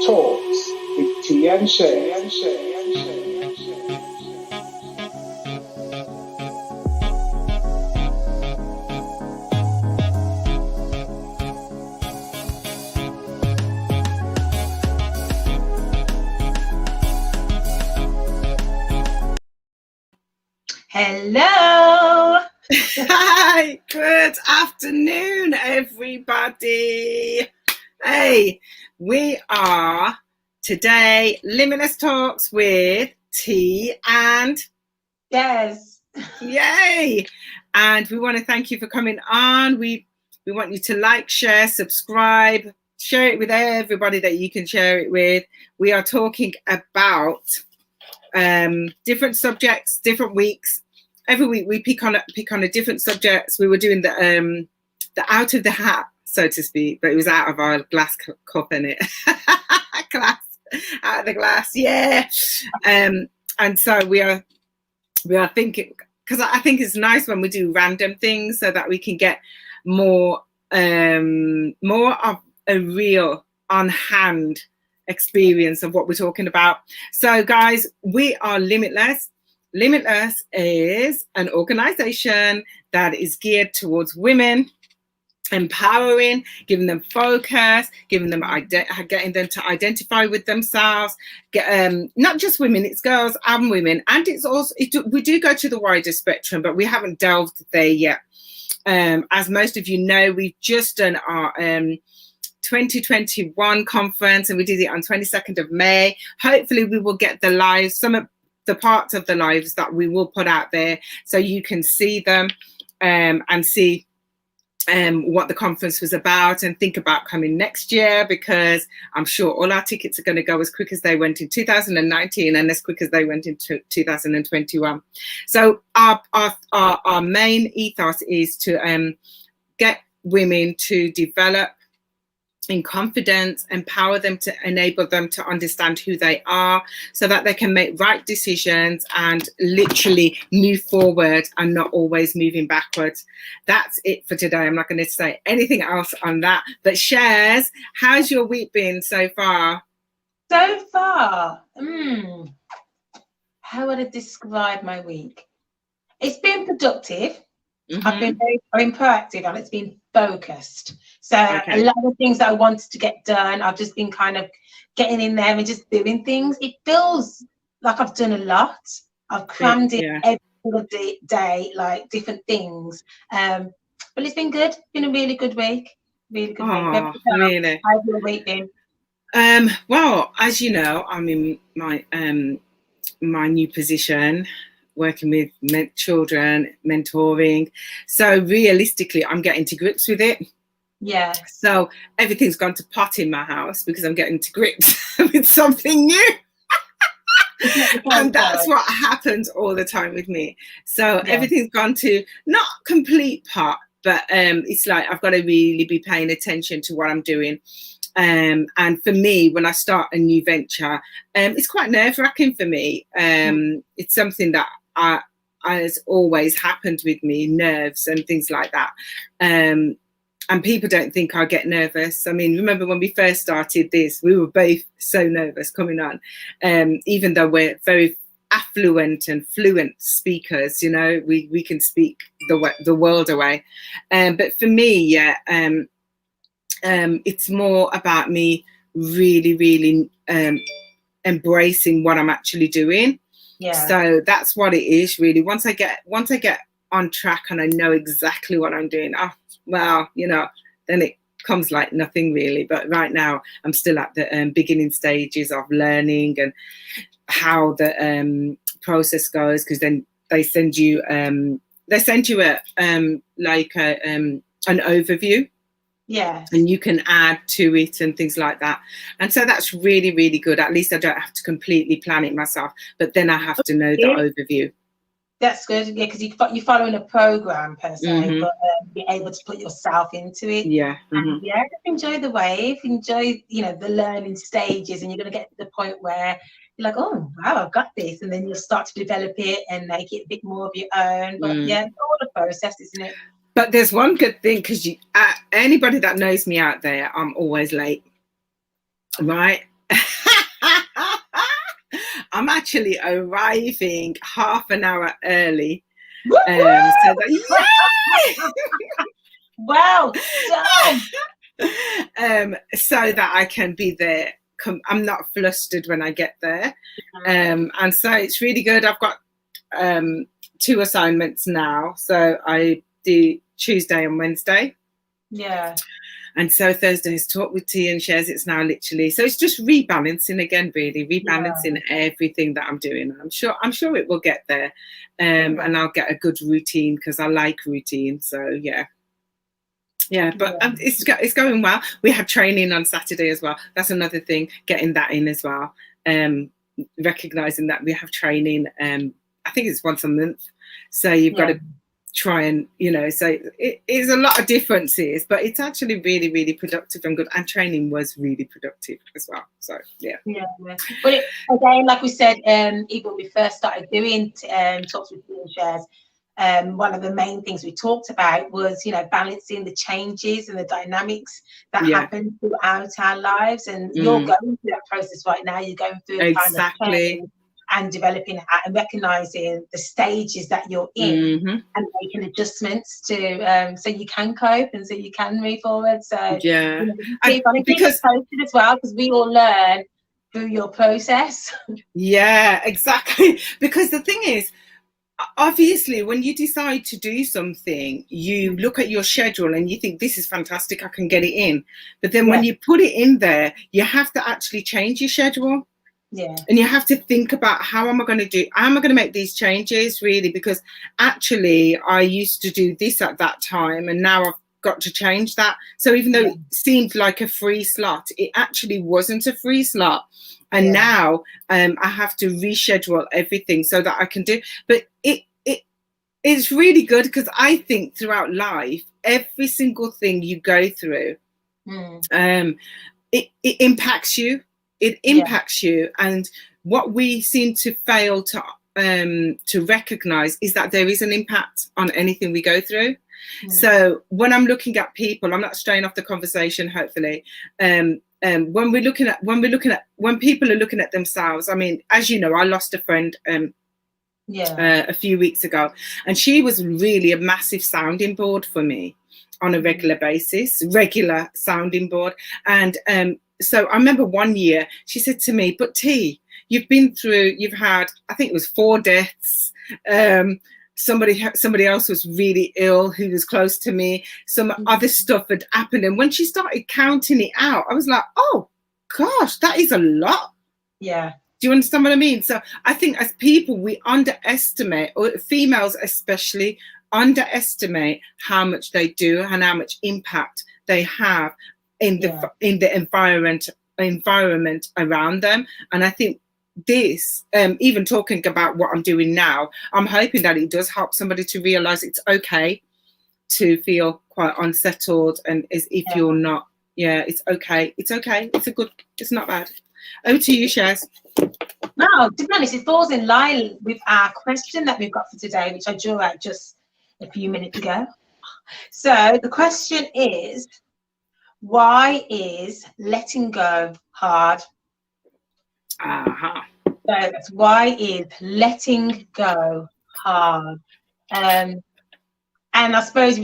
Talks with Tea and Shay. Hello. Hi, good afternoon, everybody. Hey, we are today Limitless Talks with T and Yes. Yay! And we want to thank you for coming on. We want you to like, share, subscribe, share it with everybody that you can share it with. We are talking about different subjects, different weeks. Every week we pick on a different subjects. We were doing the out of the hat, so to speak, but it was out of our glass cup in it. Glass, out of the glass, yeah. And so we are thinking, because I think it's nice when we do random things so that we can get more of a real on hand experience of what we're talking about. So guys, we are Limitless. Limitless is an organization that is geared towards women, empowering, giving them focus, getting them to identify with themselves. Not just women, it's girls and women, and it's also we do go to the wider spectrum, but we haven't delved there yet. As most of you know, we've just done our 2021 conference, and we did it on 22nd of May. Hopefully we will get the lives, some of the parts of the lives that we will put out there so you can see them and see what the conference was about, and think about coming next year, because I'm sure all our tickets are going to go as quick as they went in 2019 and as quick as they went into 2021. So our main ethos is to get women to develop in confidence, empower them, to enable them to understand who they are so that they can make right decisions and literally move forward and not always moving backwards. That's it for today. I'm not going to say anything else on that, but Shares, how's your week been so far? So far, how would I describe my week? It's been productive. Mm-hmm. I've been very proactive, and it's been focused. So A lot of things that I wanted to get done, I've just been kind of getting in there and just doing things. It feels like I've done a lot. I've crammed in every single day, like different things. But it's been good. It's been a really good week. Really good week. Really? How's your week been? Well, as you know, I'm in my new position, working with children, mentoring. So realistically, I'm getting to grips with it. Yeah. So everything's gone to pot in my house because I'm getting to grips with something new. And that's what happens all the time with me. So everything's gone to not complete pot, but it's like I've got to really be paying attention to what I'm doing. And for me, when I start a new venture, it's quite nerve-wracking for me. It's something that has always happened with me, nerves and things like that. And people don't think I get nervous. I mean, remember when we first started this, we were both so nervous coming on, even though we're very affluent and fluent speakers, you know, we can speak the world away. But for me, it's more about me really embracing what I'm actually doing. Yeah. So that's what it is really. Once I get on track and I know exactly what I'm doing, well, you know, then it comes like nothing really. But right now I'm still at the beginning stages of learning and how the process goes, because then they send you an overview. Yeah. And you can add to it and things like that. And so that's really good. At least I don't have to completely plan it myself, but then I have to know the overview. That's good, yeah, because you're following a program per se, but be able to put yourself into it. Yeah. And just enjoy the wave, enjoy, you know, the learning stages, and you're going to get to the point where you're like, oh wow, I've got this, and then you'll start to develop it and make it a bit more of your own. But yeah, it's all a process, isn't it? But there's one good thing, because anybody that knows me out there, I'm always late, right? I'm actually arriving half an hour early. Woo! So that, Well done. So that I can be there. I'm not flustered when I get there. And so it's really good. I've got 2 assignments now. So I do Tuesday and Wednesday. Yeah. And so Thursday is Talk with Tea and Shares. It's now literally, so it's just rebalancing again, really rebalancing everything that I'm doing. I'm sure it will get there, and I'll get a good routine because I like routine. So yeah, but it's going well. We have training on Saturday as well. That's another thing, getting that in as well. Recognizing that we have training. I think it's once a month, so you've got to try and, so it is a lot of differences, but it's actually really, really productive and good, and training was really productive as well. So but again, like we said, even when we first started doing Talks with Tea and Shares, one of the main things we talked about was balancing the changes and the dynamics that happen throughout our lives, and you're going through that process right now. You're going through exactly. And developing and recognizing the stages that you're in, and making adjustments to so you can cope and so you can move forward. So because posted as well, because we all learn through your process. Yeah, exactly. Because the thing is, obviously, when you decide to do something, you look at your schedule and you think, this is fantastic, I can get it in. But then when you put it in there, you have to actually change your schedule. Yeah. And you have to think about, how am I going to make these changes, really? Because actually I used to do this at that time, and now I've got to change that. So even though it seemed like a free slot, it actually wasn't a free slot. And now I have to reschedule everything so that I can do. But it's really good, because I think throughout life, every single thing you go through, it impacts you. It impacts you, and what we seem to fail to recognize is that there is an impact on anything we go through. So when I'm looking at people, I'm not straying off the conversation, hopefully. When people are looking at themselves, I mean, as you know, I lost a friend a few weeks ago, and she was really a massive sounding board for me on a regular basis, regular sounding board. And so I remember one year she said to me, but T, you've had, I think it was 4 deaths. Somebody else was really ill who was close to me. Some other stuff had happened. And when she started counting it out, I was like, oh gosh, that is a lot. Yeah. Do you understand what I mean? So I think as people, we underestimate, or females especially, underestimate how much they do and how much impact they have in the environment around them. And I think this, even talking about what I'm doing now, I'm hoping that it does help somebody to realize it's okay to feel quite unsettled, and as if you're not, it's okay. It's not bad. Over to you, Shares. No, to be honest, it falls in line with our question that we've got for today, which I drew out just a few minutes ago. So the question is, why is letting go hard? So that's, why is letting go hard? And I suppose,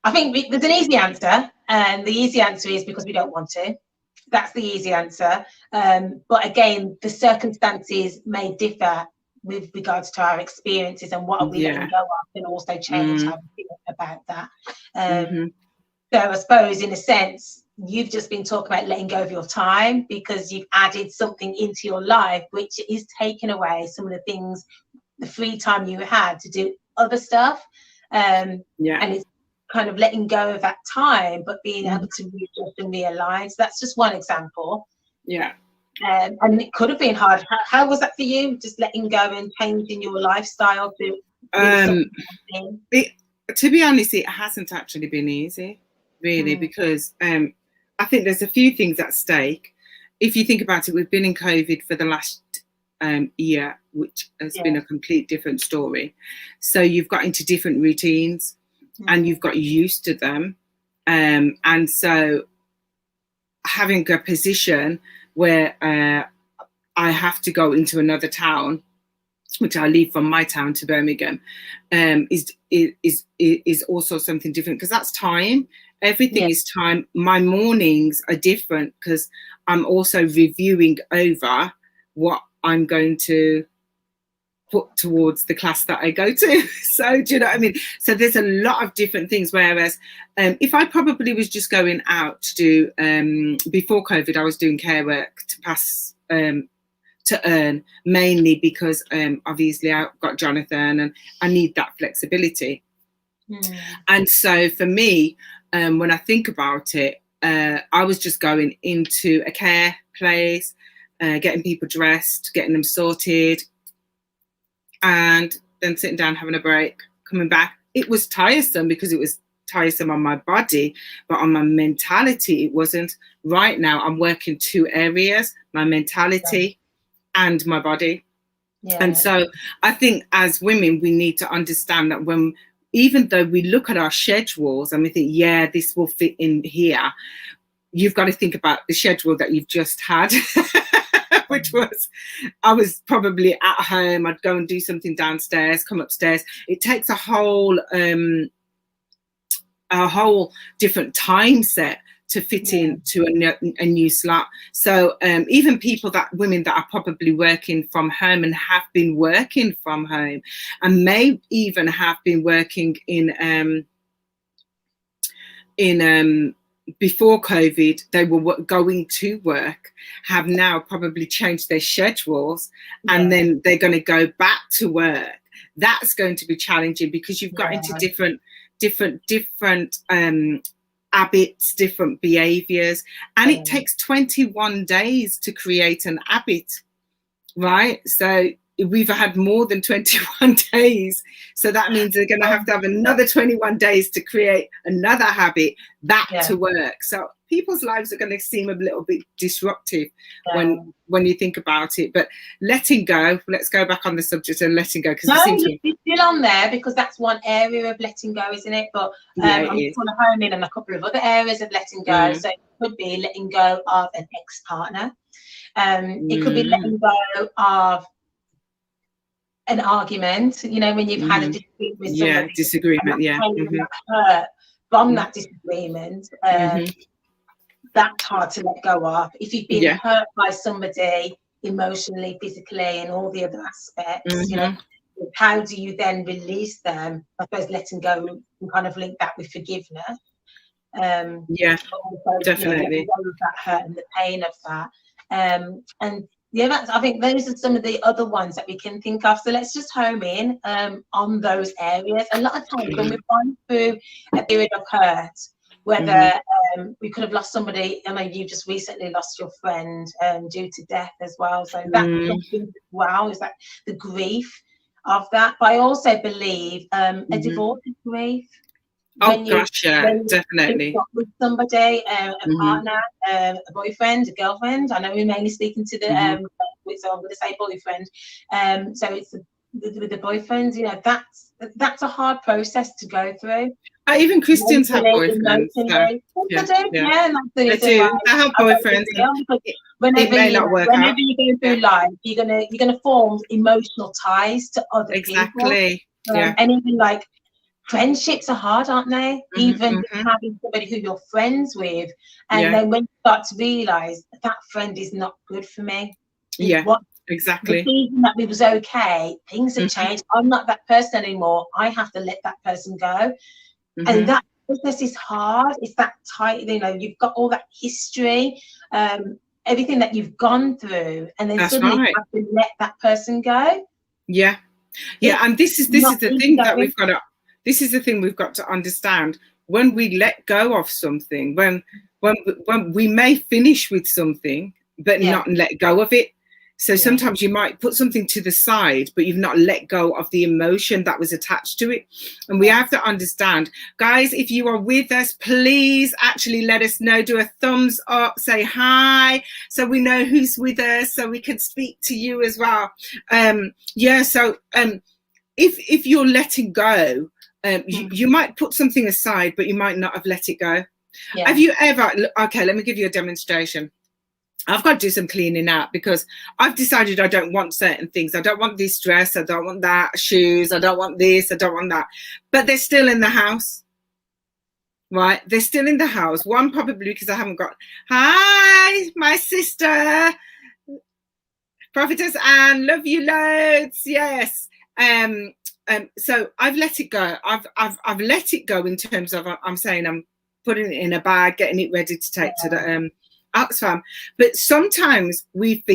I think there's an easy answer, and the easy answer is because we don't want to. That's the easy answer. But again, the circumstances may differ with regards to our experiences, and what are we letting go of can also change how we feel about that. So I suppose, in a sense, you've just been talking about letting go of your time, because you've added something into your life which is taking away some of the things, the free time you had to do other stuff. And it's kind of letting go of that time, but being able to readjust and realign. So that's just one example. And it could have been hard. How was that for you, just letting go and changing your lifestyle to to be honest, it hasn't actually been easy, really, because I think there's a few things at stake. If you think about it, we've been in COVID for the last year, which has been a complete different story. So you've got into different routines, and you've got used to them. And so having a position where I have to go into another town, which I leave from my town to Birmingham, is also something different, because that's time. Everything is time. My mornings are different because I'm also reviewing over what I'm going to put towards the class that I go to. So do you know what I mean? So there's a lot of different things. Whereas if I probably was just going out to do, before COVID, I was doing care work to pass, to earn, mainly because obviously I've got Jonathan and I need that flexibility. And so for me, when I think about it, I was just going into a care place, getting people dressed, getting them sorted, and then sitting down, having a break, coming back. It was tiresome because it was tiresome on my body, but on my mentality, it wasn't. Right now, I'm working two areas, my mentality and my body. And so I think as women, we need to understand that even though we look at our schedules and we think, yeah, this will fit in here, you've got to think about the schedule that you've just had, which was, I was probably at home, I'd go and do something downstairs, come upstairs. It takes a whole different time set to fit into a new slot. So even women that are probably working from home and have been working from home and may even have been working in before COVID, they were going to work, have now probably changed their schedules, and then they're going to go back to work. That's going to be challenging because you've got into different habits, different behaviors, and it takes 21 days to create an habit, right? So we've had more than 21 days. So that means they're going to have another 21 days to create another habit back to work. So people's lives are going to seem a little bit disruptive when you think about it. But letting go, let's go back on the subject of letting go. No, you're still on there because that's one area of letting go, isn't it? But I'm going to home in on a couple of other areas of letting go. So it could be letting go of an ex-partner. It could be letting go of an argument, you know, when you've had a disagreement with somebody. Disagreement, hurt from that disagreement. That's hard to let go of. If you've been hurt by somebody emotionally, physically, and all the other aspects, you know, how do you then release them? I suppose letting go and kind of link that with forgiveness. Definitely. You know, that hurt and the pain of that. And I think those are some of the other ones that we can think of. So let's just home in on those areas. A lot of times when we've gone through a period of hurt, whether we could have lost somebody, I know you just recently lost your friend due to death as well. So that's something as well, is that the grief of that. But I also believe a divorce is grief. Definitely. With somebody, a partner, a boyfriend, a girlfriend. I know we're mainly speaking to the, so I'm going to say boyfriend. So it's with the boyfriend, you know, that's a hard process to go through. Even Christians have boyfriends. They do. They have boyfriends. Whenever you go through life, you're gonna form emotional ties to other people. And even like friendships are hard, aren't they? Even having somebody who you're friends with, and then when you start to realise that friend is not good for me. Exactly. The season that we was okay, things have changed. I'm not that person anymore. I have to let that person go. And that process is hard. It's that tight, you know, you've got all that history, everything that you've gone through, and then suddenly you have to let that person go. And this is the thing that we've got to, this is the thing we've got to understand. When we let go of something, when we may finish with something, but not let go of it. So sometimes you might put something to the side, but you've not let go of the emotion that was attached to it. And we have to understand, guys, if you are with us, please actually let us know. Do a thumbs up, say hi, so we know who's with us, so we can speak to you as well. If you're letting go, you might put something aside, but you might not have let it go. Have you ever, okay, let me give you a demonstration. I've got to do some cleaning out, because I've decided I don't want certain things. I don't want this dress. I don't want that shoes. I don't want this. I don't want that. But they're still in the house, right? They're still in the house. One, probably because I haven't got, hi, my sister, Prophetess Anne, love you loads. Yes. So I've let it go. I've let it go in terms of, I'm saying I'm putting it in a bag, getting it ready to take to the Oxfam. But sometimes we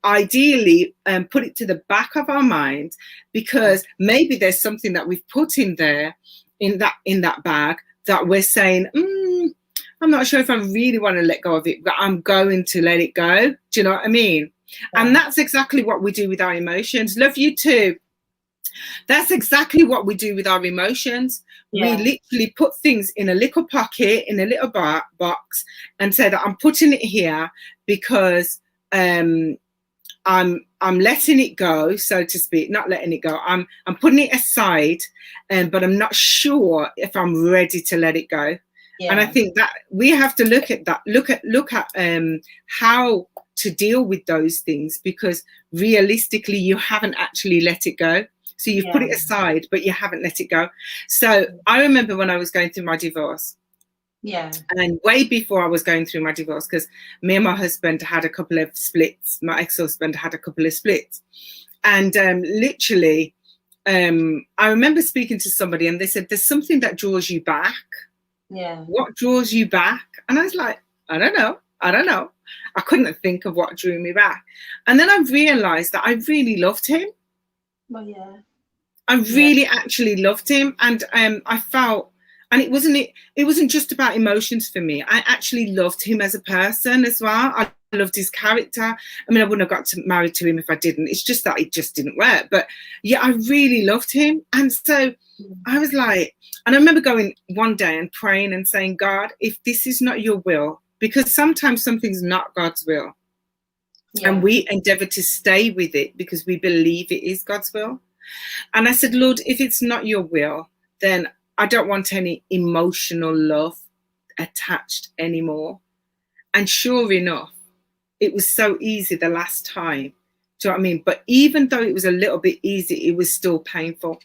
ideally put it to the back of our mind, because maybe there's something that we've put in there in that bag that we're saying, I'm not sure if I really want to let go of it, but I'm going to let it go. Do you know what I mean? Yeah. And that's exactly what we do with our emotions. Love you too. That's exactly what we do with our emotions. Yeah. We literally put things in a little pocket, in a little box, and say that I'm putting it here because I'm letting it go, so to speak. Not letting it go. I'm putting it aside, but I'm not sure if I'm ready to let it go. Yeah. And I think that we have to look at that. Look at how to deal with those things, because realistically, you haven't actually let it go. So you've put it aside, but you haven't let it go. So I remember when I was going through my divorce. Yeah. And way before I was going through my divorce, because me and my husband had a couple of splits. My ex-husband had a couple of splits. And literally, I remember speaking to somebody and they said, there's something that draws you back. Yeah. What draws you back? And I was like, I don't know. I couldn't think of what drew me back. And then I realized that I really loved him. Well, yeah. I really actually loved him, and I felt, and it wasn't just about emotions for me. I actually loved him as a person as well. I loved his character. I mean, I wouldn't have got married to him if I didn't. It's just that it just didn't work. But yeah, I really loved him, and so I was like, and I remember going one day and praying and saying, God, if this is not your will, because sometimes something's not God's will. Yeah. And we endeavor to stay with it because we believe it is God's will. And I said, Lord, if it's not your will, then I don't want any emotional love attached anymore. And sure enough, it was so easy the last time. Do you know what I mean? But even though it was a little bit easy, it was still painful.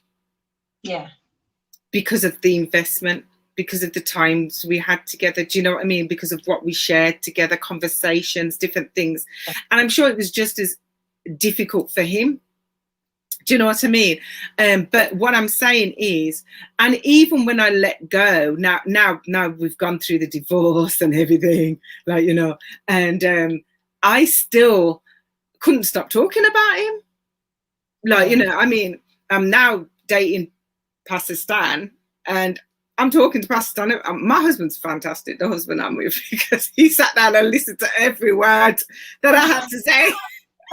Yeah. Because of the investment, because of the times we had together, do you know what I mean? Because of what we shared together, conversations, different things. And I'm sure it was just as difficult for him. Do you know what I mean? But what I'm saying is, and even when I let go, now we've gone through the divorce and everything, like, you know, and I still couldn't stop talking about him. Like, you know, I mean, I'm now dating Pastor Stan, and I'm talking to Pastor Stan. My husband's fantastic, the husband I'm with, because he sat down and listened to every word that I had to say.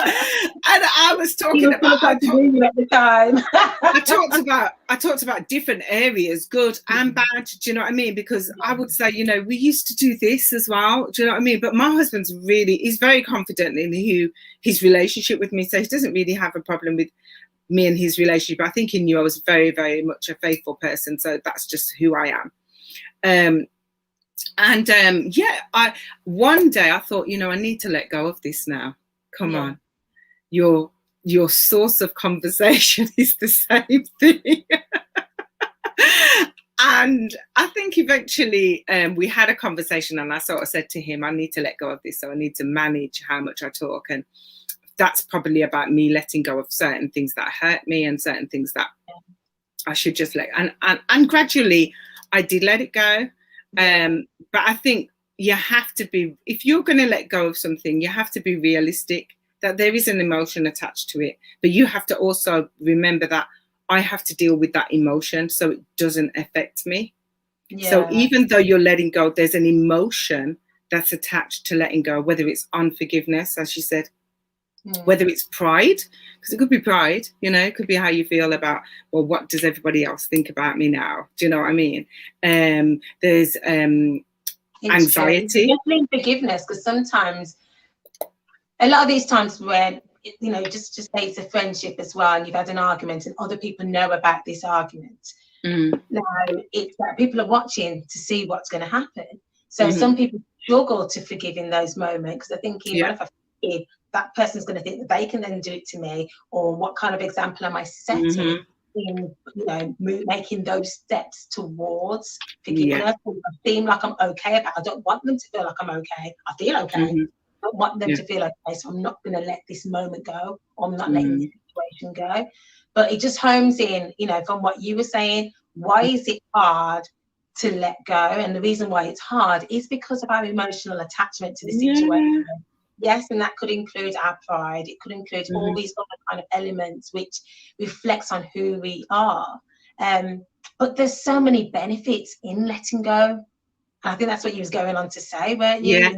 And I was talking about at the time. I talked about different areas, good and bad. Do you know what I mean? Because I would say, you know, we used to do this as well. Do you know what I mean? But my husband's he's very confident in his relationship with me, so he doesn't really have a problem with me and his relationship. I think he knew I was very, very much a faithful person, so that's just who I am. One day I thought, you know, I need to let go of this now. Come on. Your source of conversation is the same thing. And I think eventually we had a conversation, and I sort of said to him, I need to let go of this, so I need to manage how much I talk. And that's probably about me letting go of certain things that hurt me and certain things that I should just let. And gradually I did let it go. But I think you have to be, if you're going to let go of something, you have to be realistic that there is an emotion attached to it. But you have to also remember that I have to deal with that emotion so it doesn't affect me. Yeah. So even though you're letting go, there's an emotion that's attached to letting go, whether it's unforgiveness, as you said, whether it's pride, because it could be pride, you know, it could be how you feel about, well, what does everybody else think about me now? Do you know what I mean? There's anxiety. Definitely forgiveness, because sometimes, a lot of these times when, you know, just say it's a friendship as well, and you've had an argument and other people know about this argument. Now, it's that people are watching to see what's going to happen. So some people struggle to forgive in those moments, because they're thinking, well, if I forgive, that person's going to think that they can then do it to me, or what kind of example am I setting in, you know, making those steps towards forgiveness? I feel like I'm okay about. I don't want them to feel like I'm okay. I feel okay. I don't want them to feel okay, so I'm not going to let this moment go, or I'm not letting this situation go. But it just homes in, you know, from what you were saying, why is it hard to let go? And the reason why it's hard is because of our emotional attachment to the situation. Yes, and that could include our pride. It could include all these other kind of elements which reflects on who we are. But there's so many benefits in letting go. I think that's what you was going on to say, weren't you? Yeah,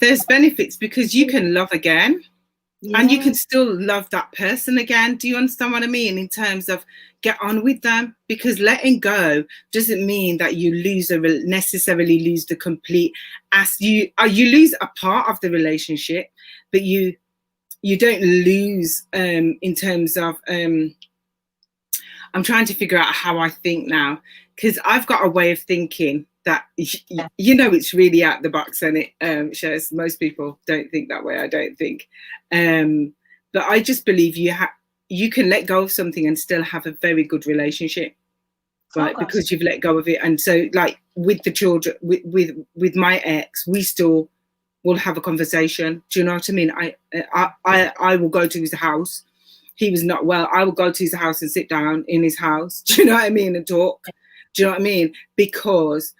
there's benefits, because you can love again. And you can still love that person again. Do you understand what I mean? In terms of get on with them, because letting go doesn't mean that you necessarily lose the complete. You lose a part of the relationship, but you don't lose in terms of. I'm trying to figure out how I think now, because I've got a way of thinking that, you know, it's really out the box, and it shares. Most people don't think that way, I don't think, but I just believe you can let go of something and still have a very good relationship, right? Because you've let go of it. And so, like with the children, with my ex, we still will have a conversation. Do you know what I mean? I will go to his house. He was not well. I will go to his house and sit down in his house. Do you know what I mean? And talk. Do you know what I mean? Because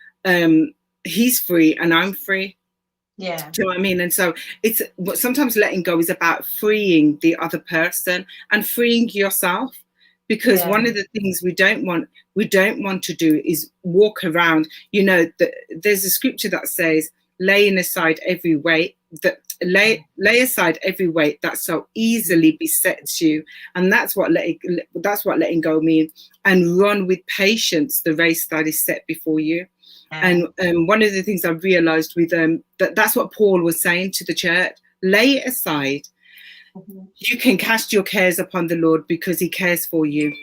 he's free and I'm free. Yeah. Do you know what I mean? And so sometimes letting go is about freeing the other person and freeing yourself, because one of the things we don't want to do is walk around. You know, there's a scripture that says, laying aside every weight lay aside every weight that so easily besets you, and that's what letting go means, and run with patience the race that is set before you. And one of the things I've realized with that's what Paul was saying to the church: lay it aside. You can cast your cares upon the Lord because he cares for you.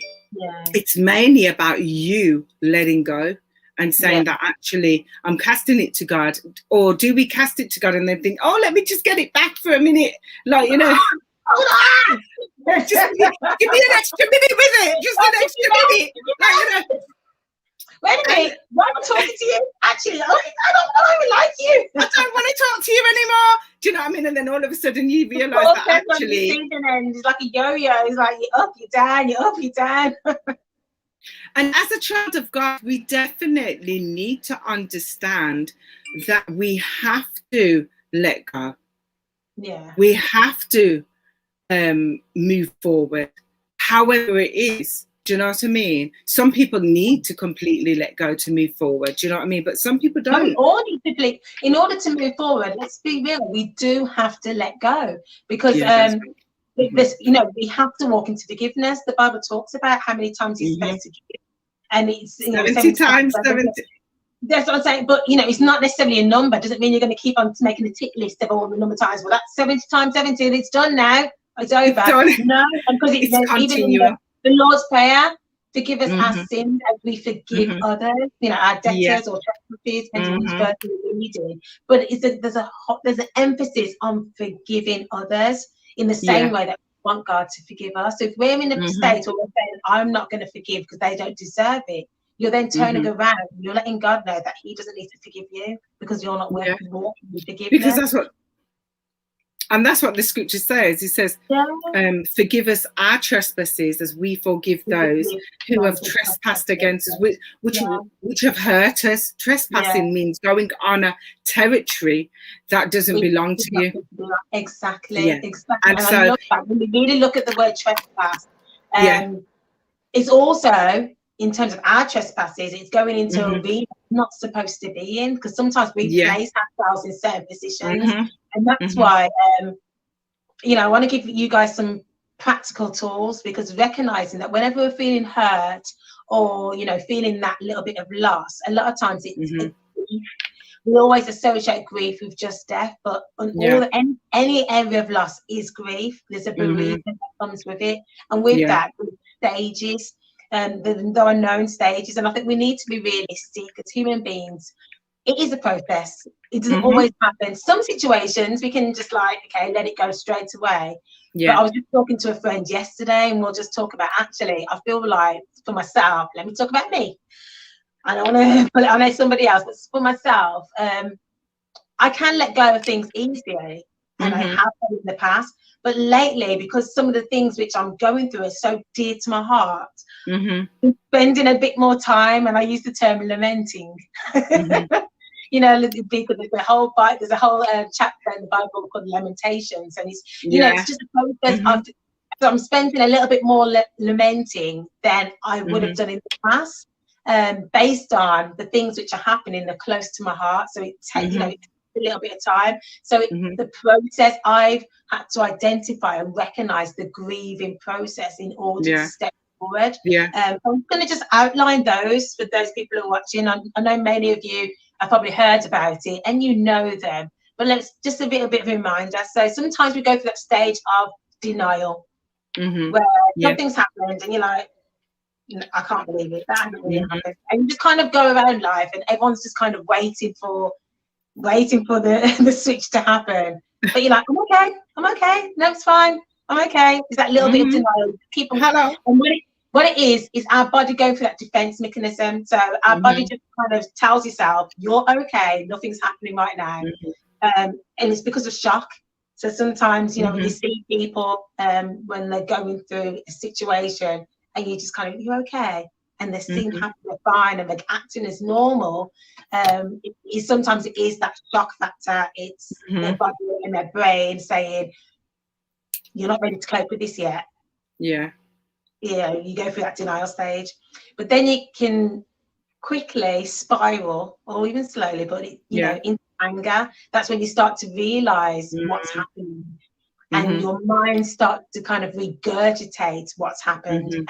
It's mainly about you letting go and saying that actually I'm casting it to God. Or do we cast it to God and then think, oh, let me just get it back for a minute, like, you know, hold on, just give me an extra minute with it, just an extra minute, like, you know. Wait a minute, why am I talking to you? Actually, I don't even like you. I don't want to talk to you anymore. Do you know what I mean? And then all of a sudden you realise that actually... It's like a yo-yo. It's like you're up, you're down, you're up, you're down. And as a child of God, we definitely need to understand that we have to let go. Yeah. We have to move forward, however it is. Do you know what I mean? Some people need to completely let go to move forward. Do you know what I mean? But some people don't. We all need to in order to move forward, let's be real, we do have to let go, because this, you know, we have to walk into forgiveness. The Bible talks about how many times he's supposed to give, and it's, you know, 70 times 70. That's what I'm saying. But you know, it's not necessarily a number. Doesn't mean you're going to keep on making a tick list of all the number of times. Well, that's 70 times 70. It's done now. It's over. It's done. No, because it's continuing. The Lord's Prayer, forgive us our sins as we forgive others, you know, our debtors or trespasses, depending on which verse we're reading. But there's an emphasis on forgiving others in the same way that we want God to forgive us. So if we're in a state where we're saying, I'm not going to forgive because they don't deserve it, you're then turning around, you're letting God know that he doesn't need to forgive you because you're not worth walking with forgiveness. Because that's what the scripture says. It says, forgive us our trespasses as we forgive those who have trespassed against us, which have hurt us. Trespassing means going on a territory that doesn't belong to you. Exactly. And so, I love that. When we really look at the word trespass, it's also, in terms of our trespasses, it's going into a arena not supposed to be in, because sometimes we place ourselves in certain positions. And that's why, you know, I want to give you guys some practical tools, because recognizing that whenever we're feeling hurt or, you know, feeling that little bit of loss, a lot of times we always associate grief with just death, but any area of loss is grief. There's a bereavement that comes with it. And with that, stages, there are known stages. And I think we need to be realistic as human beings. it is a process. It doesn't always happen. Some situations we can just like, okay, let it go straight away. Yeah. But I was just talking to a friend yesterday, and we'll just talk about, actually, I feel like for myself, let me talk about me. I don't want to put it on somebody else, but for myself, I can let go of things easily, and I have done in the past. But lately, because some of the things which I'm going through are so dear to my heart, I'm spending a bit more time, and I use the term lamenting. You know, because there's a whole chapter in the Bible called Lamentations, and it's you know, it's just a process. So I'm spending a little bit more lamenting than I would have done in the past, based on the things which are happening that are close to my heart. So it takes you know, a little bit of time. So the process, I've had to identify and recognize the grieving process in order to step forward. I'm going to just outline those for those people who are watching. I know many of you have probably heard about it and you know them, but let's just a little bit of a reminder. So sometimes we go through that stage of denial, where something's happened and you're like, I can't believe it, that hasn't really happened. And you just kind of go around life and everyone's just kind of waiting for the switch to happen. But you're like, I'm okay, no, it's fine, I'm okay. It's that little bit of denial. Keep on. Hello. And what it is our body going through that defense mechanism. So our body just kind of tells yourself, you're okay, nothing's happening right now. And it's because of shock. So sometimes, you know, when you see people when they're going through a situation and you just kind of, you're okay, and they seem happy, they're fine, and they're acting as normal. Sometimes it is that shock factor. It's their body and their brain saying, you're not ready to cope with this yet. Yeah, you go through that denial stage, but then it can quickly spiral, or even slowly, but you know, into anger. That's when you start to realize what's happening, and your mind starts to kind of regurgitate what's happened, and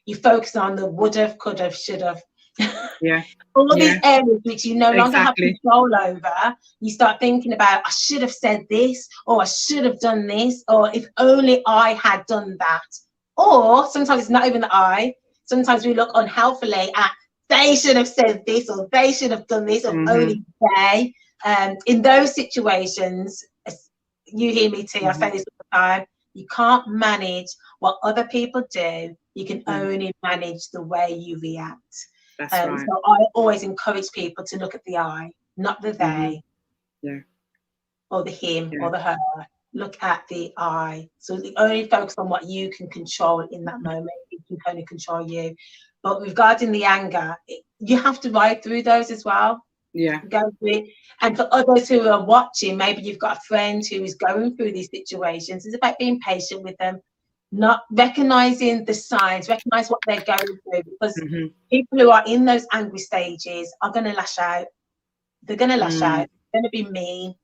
you focus on the would've, could've, should've. All these areas which you no longer have control over. You start thinking about, I should have said this, or I should have done this, or if only I had done that. Or sometimes it's not even the I. Sometimes we look unhealthily at, they should have said this, or they should have done this, or only they. In those situations, you hear me too, I say this all the time, you can't manage what other people do. You can only manage the way you react. That's right. So I always encourage people to look at the I, not the they, or the him, or the her. Look at the I. So only focus on what you can control in that moment. It can only control you. But regarding the anger, you have to ride through those as well. Go through it. And for others who are watching, maybe you've got a friend who is going through these situations. It's about being patient with them, not recognizing the signs, recognize what they're going through, because people who are in those angry stages are going to lash out. They're going to lash out. They're going to be mean.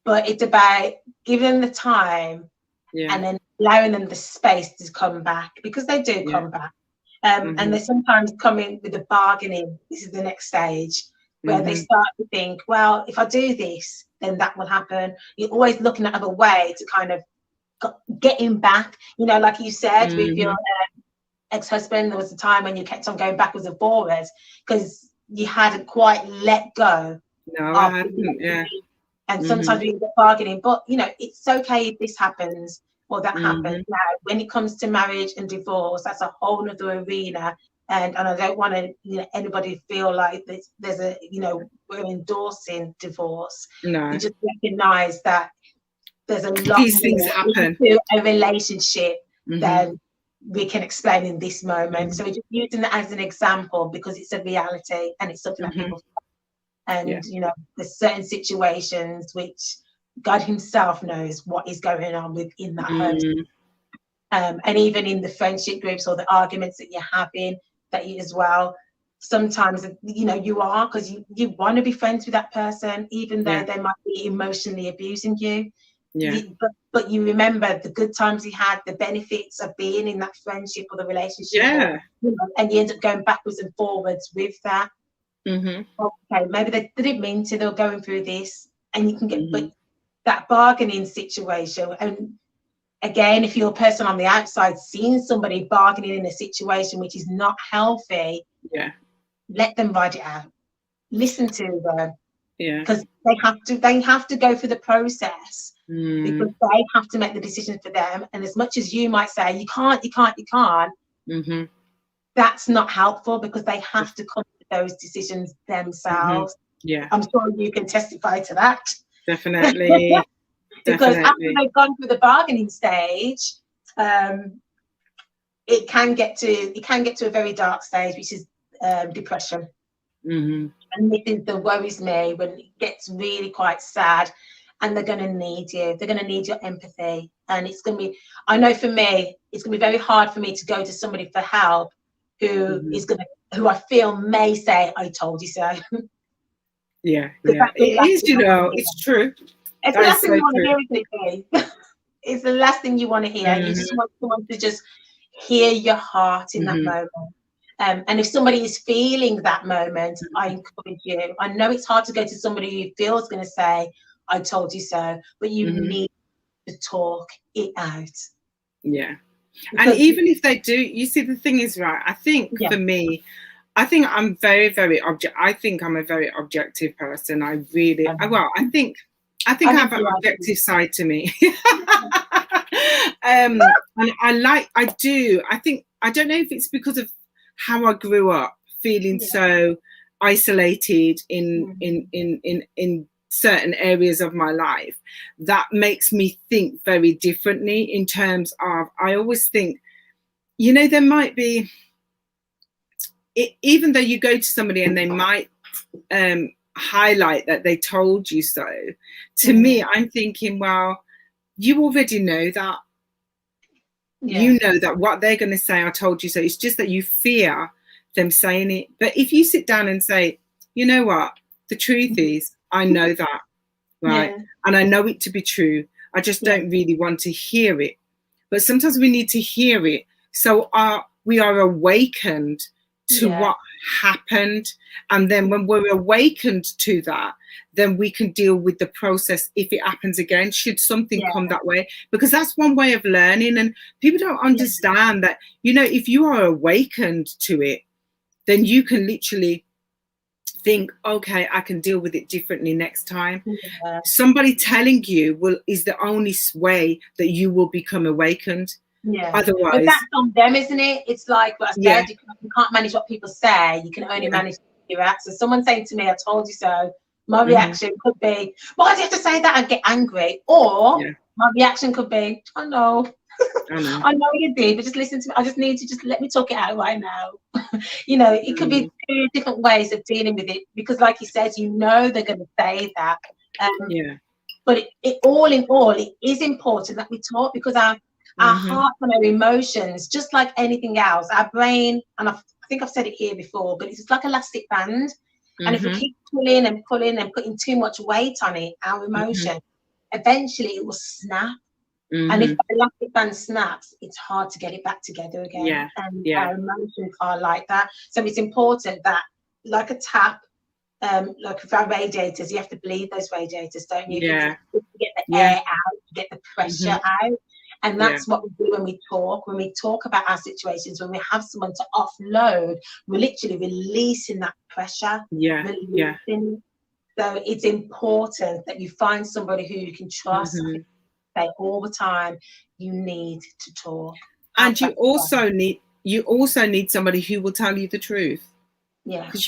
But it's about giving them the time and then allowing them the space to come back, because they do come back. And they sometimes come in with the bargaining. This is the next stage where they start to think, well, if I do this, then that will happen. You're always looking at other way to kind of get him back. You know, like you said, with your ex-husband, there was a time when you kept on going backwards and forwards because you hadn't quite let go. No, I hadn't, And sometimes we get bargaining, but you know, it's okay if this happens or that happens. Now, when it comes to marriage and divorce, that's a whole other arena. And I don't want to, you know, anybody feel like there's a, you know, we're endorsing divorce. No. You just recognise that there's a lot these things happen to a relationship than we can explain in this moment. So we're just using that as an example because it's a reality and it's something that people. And you know, there's certain situations which God Himself knows what is going on within that person. And even in the friendship groups or the arguments that you're having, that you as well. Sometimes, you know, you are, because you want to be friends with that person, even though they might be emotionally abusing you. But you remember the good times you had, the benefits of being in that friendship or the relationship. Or, you know, and you end up going backwards and forwards with that. Okay, maybe they didn't mean to, they were going through this, and you can get but that bargaining situation. And again, if you're a person on the outside seeing somebody bargaining in a situation which is not healthy, let them ride it out. listen to them. Yeah. Because they have to go through the process, because they have to make the decision for them. And as much as you might say, you can't, that's not helpful, because they have to come to those decisions themselves. Yeah. I'm sure you can testify to that. Definitely. Because after they've gone through the bargaining stage, it can get to a very dark stage, which is depression. And this is that worries me, when it gets really quite sad, and they're going to need you. They're going to need your empathy. And it's going to be, I know for me, it's going to be very hard for me to go to somebody for help who who I feel may say, I told you so. Yeah. It is, it's true. It's the last thing you want to hear, isn't it? It's the last thing you want to hear. You just want someone to just hear your heart in that moment. And if somebody is feeling that moment, I encourage you. I know it's hard to go to somebody who feels going to say, I told you so, but you need to talk it out. Yeah. Because, and even if they do, you see, the thing is, right, I think for me, I think I'm very, very I think I'm a very objective person. I really, I think I have an objective side to me. And I think, I don't know if it's because of how I grew up, feeling so isolated in certain areas of my life, that makes me think very differently in terms of, I always think, there might be, even though you go to somebody and they might highlight that they told you so, to me, I'm thinking, well, you already know that. You know that what they're going to say, I told you so. It's just that you fear them saying it. But if you sit down and say, you know what, the truth is, I know that, right? And I know it to be true. I just don't really want to hear it. But sometimes we need to hear it, so we are awakened to what happened. And then when we're awakened to that, then we can deal with the process if it happens again, should something come that way. Because that's one way of learning. And people don't understand that, if you are awakened to it, then you can literally think, okay, I can deal with it differently next time. Somebody telling you is the only way that you will become awakened. Otherwise, but that's on them, isn't it? It's like what I said, you can't manage what people say, you can only manage your reaction. So someone saying to me, I told you so, my reaction could be, why do you have to say that, and get angry? Or my reaction could be, I know you did, but just listen to me. I just need to just let me talk it out right now. It could be two different ways of dealing with it, because like you said, they're going to say that. But it all in all, it is important that we talk, because our heart and our emotions, just like anything else, our brain, and I think I've said it here before, but it's like elastic band. And if we keep pulling and pulling and putting too much weight on it, our emotion, eventually it will snap. And if the elastic band snaps, it's hard to get it back together again. And our emotions are like that. So it's important that, like a tap, like with our radiators, you have to bleed those radiators, don't you? To get the air out, to get the pressure out. And that's what we do when we talk. When we talk about our situations, when we have someone to offload, we're literally releasing that pressure. So it's important that you find somebody who you can trust. Say all the time, you need to talk. And you also need somebody who will tell you the truth. Because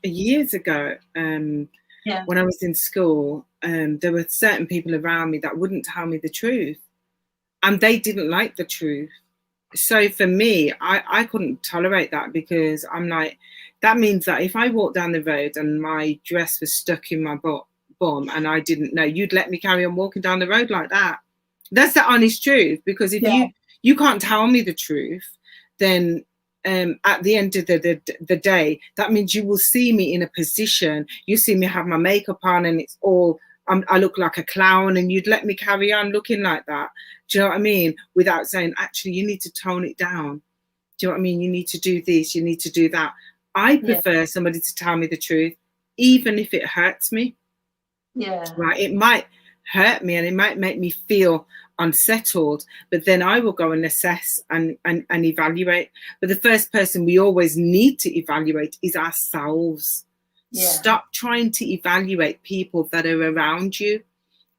years ago, when I was in school, there were certain people around me that wouldn't tell me the truth, and they didn't like the truth. So for me, I couldn't tolerate that, because I'm like, that means that if I walked down the road and my dress was stuck in my bum and I didn't know, you'd let me carry on walking down the road like that. That's the honest truth. Because if you can't tell me the truth, then at the end of the day, that means you will see me in a position, you see me have my makeup on and it's all, I look like a clown, and you'd let me carry on looking like that. Do you know what I mean? Without saying, actually, you need to tone it down. Do you know what I mean? You need to do this, you need to do that. I prefer somebody to tell me the truth, even if it hurts me. Right? It might hurt me and it might make me feel unsettled, but then I will go and assess and evaluate. But the first person we always need to evaluate is ourselves. Yeah. Stop trying to evaluate people that are around you.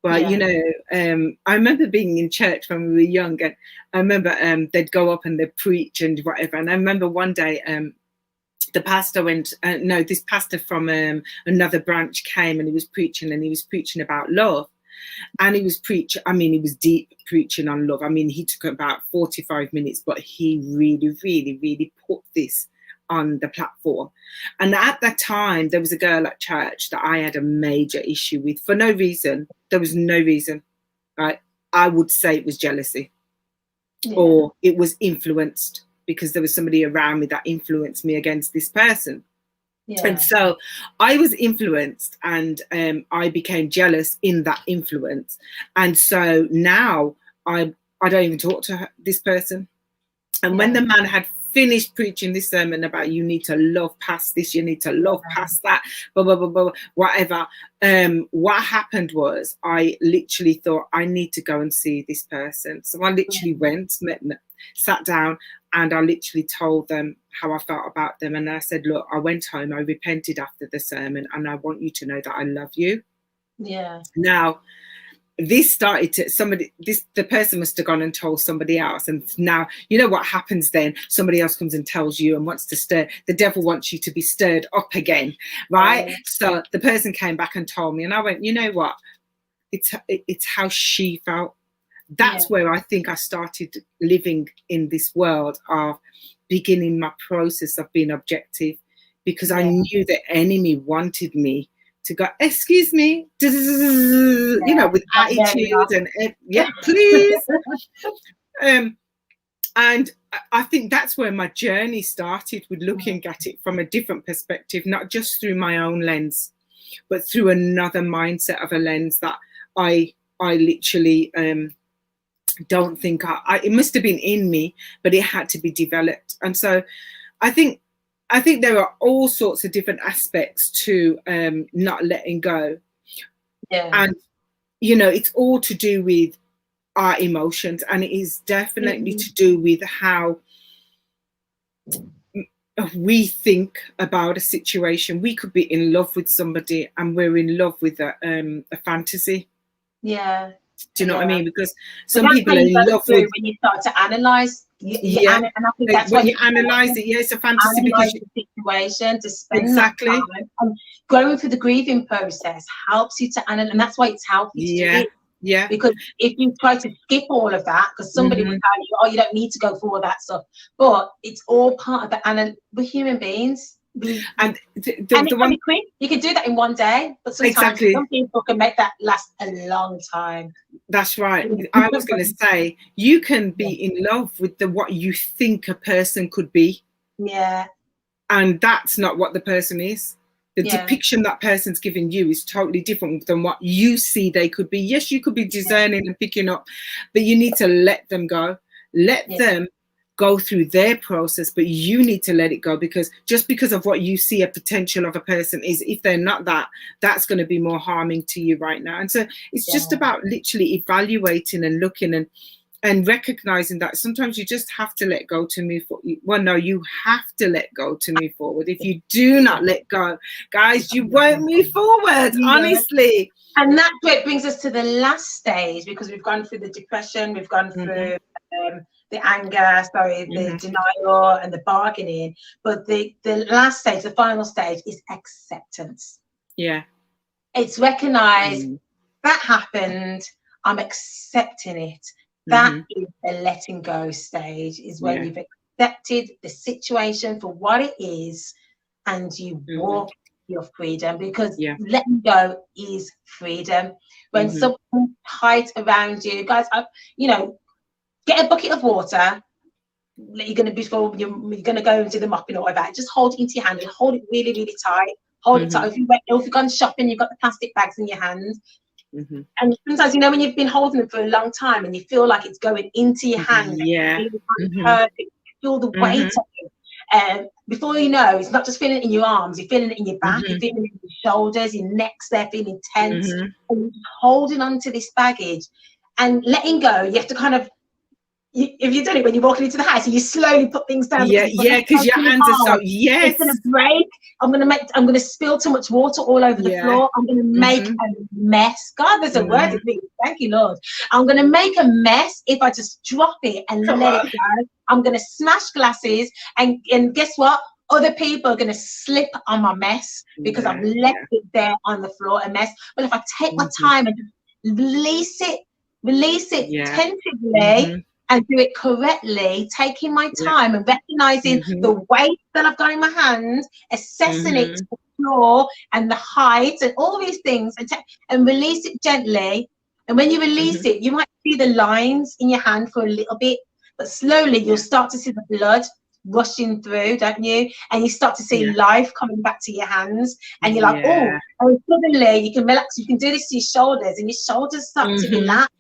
But you know, I remember being in church when we were young, and I remember they'd go up and they'd preach and whatever. And I remember one day the pastor went, this pastor from another branch came and he was preaching about love. And he was he was deep preaching on love. I mean, he took about 45 minutes, but he really, really, really put this on the platform. And at that time, there was a girl at church that I had a major issue with for no reason. There was no reason. Right? I would say it was jealousy, or it was influenced, because there was somebody around me that influenced me against this person. Yeah. And so I was influenced, and I became jealous in that influence. And so now I don't even talk to this person. And when the man had finished preaching this sermon about you need to love past this, you need to love past that, blah, blah, blah, blah, whatever. What happened was I literally thought, I need to go and see this person. So I literally went, sat down, and I literally told them how I felt about them. And I said, look, I went home, I repented after the sermon, and I want you to know that I love you. Yeah. Now, this started to the person must have gone and told somebody else. And now, you know what happens then? Somebody else comes and tells you and wants to stir. The devil wants you to be stirred up again, right? So the person came back and told me, and I went, you know what? It's how she felt. That's where I think I started living in this world of beginning my process of being objective, because I knew the enemy wanted me to go, excuse me, you know, with attitude and please. And I think that's where my journey started, with looking at it from a different perspective, not just through my own lens, but through another mindset of a lens that I literally don't think it must have been in me, but it had to be developed. And so I think there are all sorts of different aspects to not letting go. Yeah. And, you know, it's all to do with our emotions, and it is definitely to do with how we think about a situation. We could be in love with somebody and we're in love with a fantasy. Yeah. Do you know what I mean? Because some people are in love with, when you start to analyze. And I think that's when you analyze it, it's a fantasy, because the situation, to spend that time. And going through the grieving process helps you to analyze, and that's why it's healthy to do it. Yeah. Because if you try to skip all of that, because somebody will tell you, oh, you don't need to go through all that stuff, but it's all part of the we're human beings. And it can be quick. You can do that in one day, but sometimes some people can make that last a long time. That's right. I was going to say, you can be in love with what you think a person could be. Yeah. And that's not what the person is. The depiction that person's giving you is totally different than what you see they could be. Yes, you could be discerning and picking up, but you need to let them go. Let them go through their process, but you need to let it go, because just because of what you see a potential of a person is, if they're not that's going to be more harming to you right now. And so it's just about literally evaluating and looking and recognizing that sometimes you just have to let go to move forward. Well, no, you have to let go to move forward. If you do not let go, guys, you won't move forward, honestly. And that's where it brings us to the last stage, because we've gone through the depression, we've gone through the anger, the denial and the bargaining. But the last stage, the final stage, is acceptance. Yeah. It's recognized that happened. I'm accepting it. That is the letting go stage, is when you've accepted the situation for what it is, and you walk your freedom, because letting go is freedom. When someone hides around you, guys, get a bucket of water. You're going to go and do the mopping or whatever. Just hold it into your hand and hold it really, really tight. Hold it tight. If you've gone shopping, you've got the plastic bags in your hand. And sometimes, when you've been holding them for a long time and you feel like it's going into your hand, perfect, you feel the weight of it. Before you know, it's not just feeling it in your arms, you're feeling it in your back, you're feeling it in your shoulders, your neck's there feeling tense, and you're holding on to this baggage and letting go. You have to kind of, if you've done it when you're walking into the house and you slowly put things down, because your hands are so, it's gonna break. I'm gonna spill too much water all over the floor. I'm gonna make a mess. God, there's a word in me. Thank you, Lord. I'm gonna make a mess if I just drop it and let it go. I'm gonna smash glasses, and guess what? Other people are gonna slip on my mess because I've left it there on the floor, a mess. But if I take my time and release it tentatively, and do it correctly, taking my time and recognizing the weight that I've got in my hand, assessing it to the floor and the height and all these things, and release it gently. And when you release it, you might see the lines in your hand for a little bit, but slowly you'll start to see the blood rushing through, don't you? And you start to see life coming back to your hands, and you're like, and suddenly you can relax. You can do this to your shoulders, and your shoulders start to relax,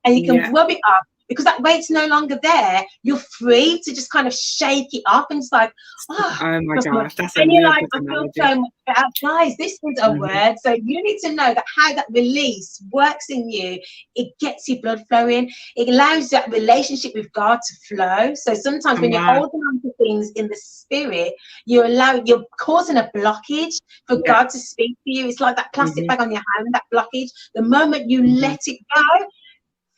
and you can rub it up. Because that weight's no longer there, you're free to just kind of shake it up and just like, oh my gosh, that's and you're like, I feel so much better. Guys, this is a word. So you need to know that how that release works in you. It gets your blood flowing. It allows that relationship with God to flow. So sometimes when you're holding on to things in the spirit, you're causing a blockage for God to speak to you. It's like that plastic bag on your hand, that blockage. The moment you let it go,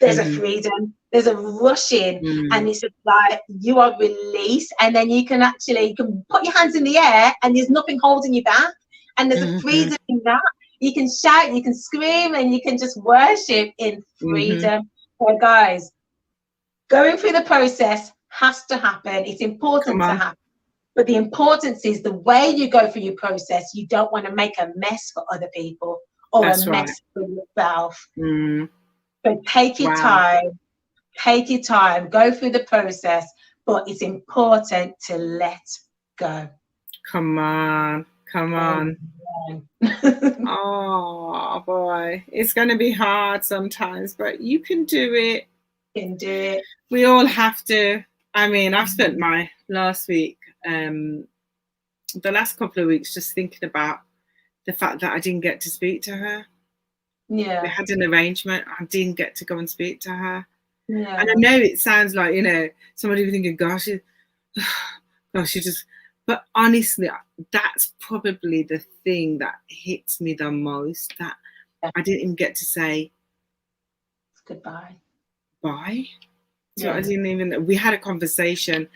there's a freedom, there's a rushing, and it's just like you are released, and then you can put your hands in the air and there's nothing holding you back, and there's a freedom in that. You can shout, you can scream, and you can just worship in freedom. So guys, going through the process has to happen. It's important to happen. But the importance is the way you go through your process, you don't want to make a mess for other people or mess for yourself. So take your time, go through the process, but it's important to let go. Come on. Oh boy, it's going to be hard sometimes, but you can do it. You can do it. We all have to. I mean, I've spent my last week, the last couple of weeks, just thinking about the fact that I didn't get to speak to her. Yeah. We had an arrangement. I didn't get to go and speak to her. Yeah. And I know it sounds like, somebody will be thinking, gosh, you just, but honestly, that's probably the thing that hits me the most, that I didn't even get to say goodbye. Bye. So I didn't even, we had a conversation,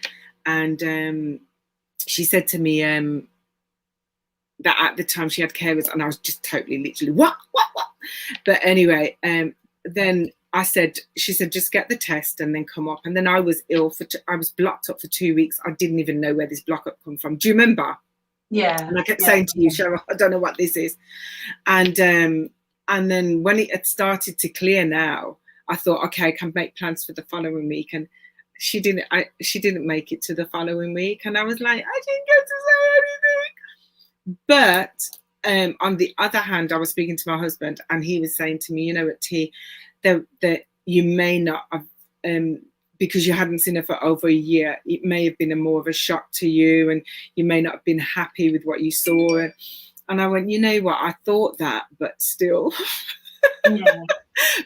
and she said to me that at the time she had carers, and I was just totally literally, what? But anyway, then she said, just get the test and then come up. And then I was ill I was blocked up for 2 weeks. I didn't even know where this block up come from. Do you remember? Yeah. And I kept saying to you, Cheryl, I don't know what this is. And then when it had started to clear now, I thought, okay, I can make plans for the following week. And she didn't make it to the following week. And I was like, I didn't get to say anything. But on the other hand, I was speaking to my husband, and he was saying to me, at T, that you may not have, because you hadn't seen her for over a year, it may have been more of a shock to you, and you may not have been happy with what you saw. And I went, you know what, I thought that, but still.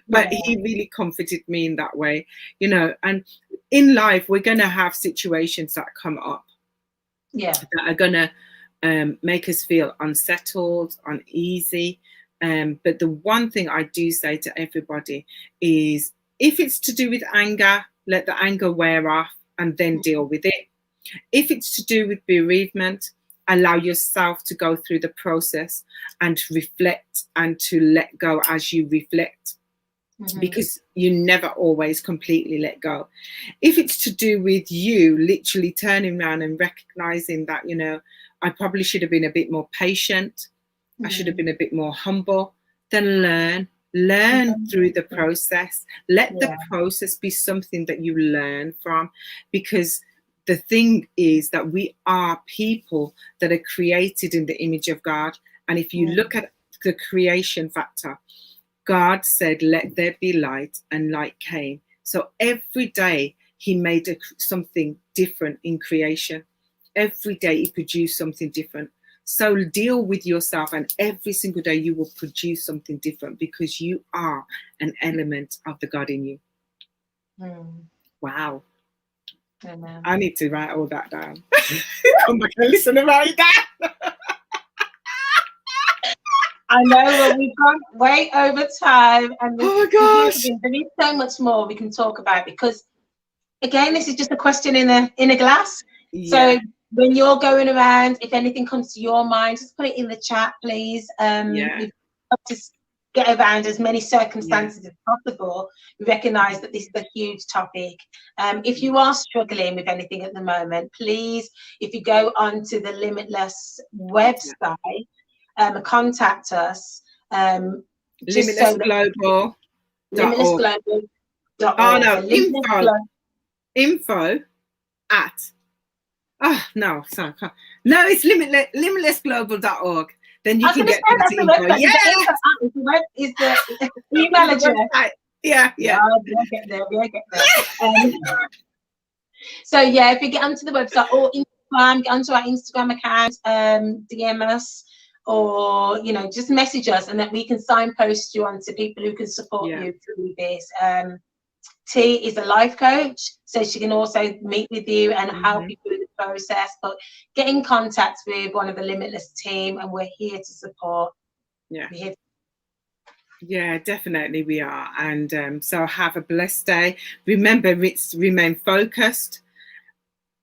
But he really comforted me in that way, and in life, we're going to have situations that come up that are going to make us feel unsettled, uneasy. But the one thing I do say to everybody is, if it's to do with anger, let the anger wear off and then deal with it. If it's to do with bereavement, allow yourself to go through the process and reflect and to let go as you reflect, because you never always completely let go. If it's to do with you literally turning around and recognizing that, I probably should have been a bit more patient, I should have been a bit more humble, then learn through the process. Let the process be something that you learn from, because the thing is that we are people that are created in the image of God. And if you look at the creation factor, God said, let there be light, and light came. So every day he made something different in creation. every day it produces something different. So deal with yourself, and every single day you will produce something different, because you are an element of the God in you. Wow. Amen. I need to write all that down. Come back and listen about that. I know, well, we've gone way over time, and oh my gosh, there is so much more we can talk about, because again, this is just a question in a glass. Yeah. So when you're going around, if anything comes to your mind, just put it in the chat, please. We've got to get around as many circumstances as possible. We recognise that this is a huge topic. If you are struggling with anything at the moment, please, if you go onto the Limitless website, contact us. 𝗏𝒻𝒻global.org. 𝗏𝒻𝒻global.org. Oh no, info at. Oh no, sorry. No, it's 𝗏𝒻𝒻global.org. Then you can get to the info. Yeah, is the email address. Yeah. We'll get there. So yeah, if you get onto the website or Instagram, get onto our Instagram account, DM us, or just message us, and that we can signpost you onto people who can support you through this. T is a life coach, so she can also meet with you and help you through the process. But get in contact with one of the Limitless team, and we're here to support. Yeah, definitely we are. And so have a blessed day. Remember, remain focused.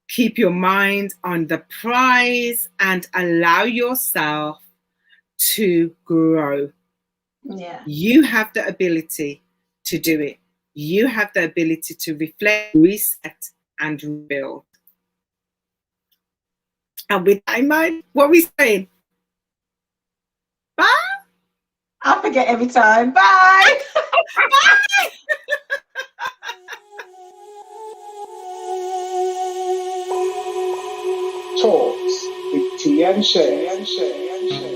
Keep your mind on the prize and allow yourself to grow. Yeah. You have the ability to do it. You have the ability to reflect, reset, and rebuild. And with that in mind, what are we saying? Bye. I forget every time. Bye. Bye. Talks with 𝗍𝗪𝒽.